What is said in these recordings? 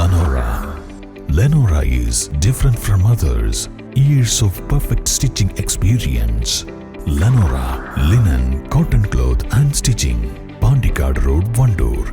Lenora. Lenora is different from others. Years of perfect stitching experience. Lenora, linen, cotton cloth and stitching. Pandikad Road, Vandoor.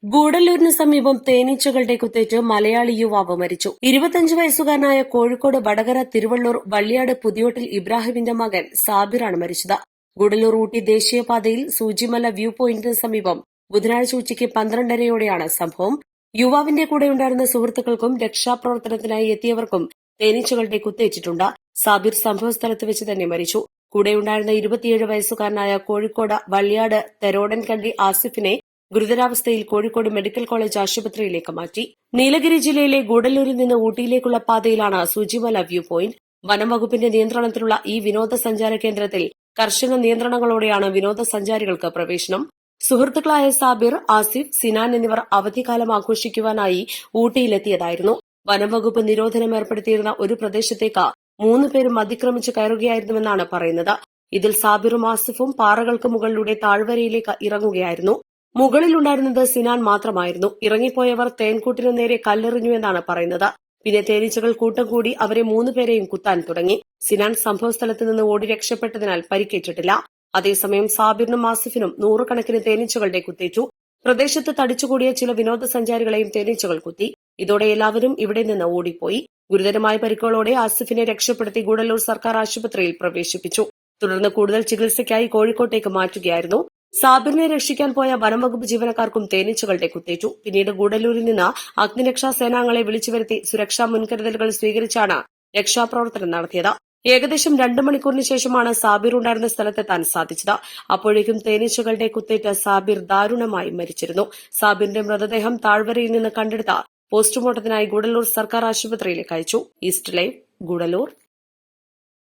ഗൂഡല്ലൂരിന് സമീപം തേനീച്ചകളുടെ കുത്തേറ്റ് മലയാളി യുവാവ് മരിച്ചു. 25 വയസ്സുകാരനായ കോഴിക്കോട് വടകര തിരുവള്ളൂർ വള്ളിയാട് പുതിയോട്ടിൽ ഇബ്രാഹിമിന്റെ മകൻ സാബിറാണ് മരിച്ചത്. ഗൂഡല്ലൂർ ഊട്ടി ദേശീയപാതയിൽ സൂചിമല വ്യൂ പോയിന്റിന് സമീപം ബുധനാഴ്ച ഉച്ചയ്ക്ക് 12:30യോടെയാണ് സംഭവം. യുവാവിന്റെ കൂടെയുണ്ടായിരുന്ന സുഹൃത്തുക്കൾക്കും രക്ഷാപ്രവർത്തനത്തിനായി എത്തിയവർക്കും തേനീച്ചകളുടെ കുത്തേറ്റിട്ടുണ്ട്. സാബിർ സംഭവസ്ഥലത്ത് വെച്ച് തന്നെ മരിച്ചു. കൂടെയുണ്ടായിരുന്ന 27 വയസ്സുകാരനായ കോഴിക്കോട് വള്ളിയാട് തെരോടൻകണ്ടി ആസിഫിനെ ഗുരുതരാവസ്ഥയിൽ കോഴിക്കോട് മെഡിക്കൽ കോളേജ് ആശുപത്രിയിലേക്ക് മാറ്റി. നീലഗിരി ജില്ലയിലെ ഗൂഡല്ലൂരിൽ നിന്ന് ഊട്ടിയിലേക്കുള്ള പാതയിലാണ് സൂചിമല വ്യൂ പോയിന്റ്. വനം വകുപ്പിന്റെ നിയന്ത്രണത്തിലുള്ള ഈ വിനോദസഞ്ചാര കേന്ദ്രത്തിൽ കർശന നിയന്ത്രണങ്ങളോടെയാണ് വിനോദസഞ്ചാരികൾക്ക് പ്രവേശനം. സുഹൃത്തുക്കളായ സാബിർ, ആസിഫ്, സിനാൻ എന്നിവർ അവധിക്കാലം ആഘോഷിക്കുവാനായി ഊട്ടിയിലെത്തിയതായിരുന്നു. വനം വകുപ്പ് നിരോധനം ഏർപ്പെടുത്തിയിരുന്ന ഒരു പ്രദേശത്തേക്ക് 3 പേരും അതിക്രമിച്ച് കയറുകയായിരുന്നുവെന്നാണ് പറയുന്നത്. ഇതിൽ സാബിറും ആസിഫും പാറകൾക്ക് മുകളിലൂടെ താഴ്വരയിലേക്ക് ഇറങ്ങുകയായിരുന്നു. മുകളിലുണ്ടായിരുന്നത് സിനാൻ മാത്രമായിരുന്നു. ഇറങ്ങിപ്പോയവർ തേൻകൂട്ടിനു നേരെ കല്ലെറിഞ്ഞുവെന്നാണ് പറയുന്നത്. പിന്നെ തേനീച്ചകൾ കൂട്ടം കൂടി അവരെ 3 പേരെയും കുത്താൻ തുടങ്ങി. സിനാൻ സംഭവസ്ഥലത്ത് നിന്ന് ഓടി രക്ഷപ്പെട്ടതിനാൽ പരിക്കേറ്റിട്ടില്ല. അതേസമയം സാബിറിനും ആസിഫിനും 100 കണക്കിന് തേനീച്ചകളുടെ കുത്തേറ്റു. പ്രദേശത്ത് തടിച്ചുകൂടിയ ചില വിനോദസഞ്ചാരികളെയും തേനീച്ചകൾ കുത്തി. ഇതോടെ എല്ലാവരും ഇവിടെ നിന്ന് ഓടിപ്പോയി. ഗുരുതരമായ പരിക്കുകളോടെ ആസിഫിനെ രക്ഷപ്പെടുത്തി ഗൂഡല്ലൂർ സർക്കാർ ആശുപത്രിയിൽ പ്രവേശിപ്പിച്ചു. തുടർന്ന് കൂടുതൽ ചികിത്സയ്ക്കായി കോഴിക്കോട്ടേക്ക് മാറ്റുകയായിരുന്നു. സാബിറിനെ രക്ഷിക്കാൻ പോയ വനംവകുപ്പ് ജീവനക്കാർക്കും തേനീച്ചകളുടെ കുത്തേറ്റു. പിന്നീട് ഗൂഡല്ലൂരിൽ നിന്ന് അഗ്നിരക്ഷാ സേനാംഗങ്ങളെ വിളിച്ചുവരുത്തി സുരക്ഷാ മുൻകരുതലുകൾ സ്വീകരിച്ചാണ് രക്ഷാപ്രവർത്തനം നടത്തിയത്. ഏകദേശം 2 മണിക്കൂറിന് ശേഷമാണ് സാബിർ ഉണ്ടായിരുന്ന സ്ഥലത്തെത്താൻ സാധിച്ചത്. അപ്പോഴേക്കും തേനീച്ചകളുടെ കുത്തേറ്റ് സാബിർ ദാരുണമായി മരിച്ചിരുന്നു. സാബിറിന്റെ മൃതദേഹം താഴ്വരയിൽ നിന്ന് കണ്ടെടുത്ത പോസ്റ്റ്മോർട്ടത്തിനായി ഗൂഡല്ലൂർ സർക്കാർ ആശുപത്രിയിലേക്ക് അയച്ചു. East live, Gudalur.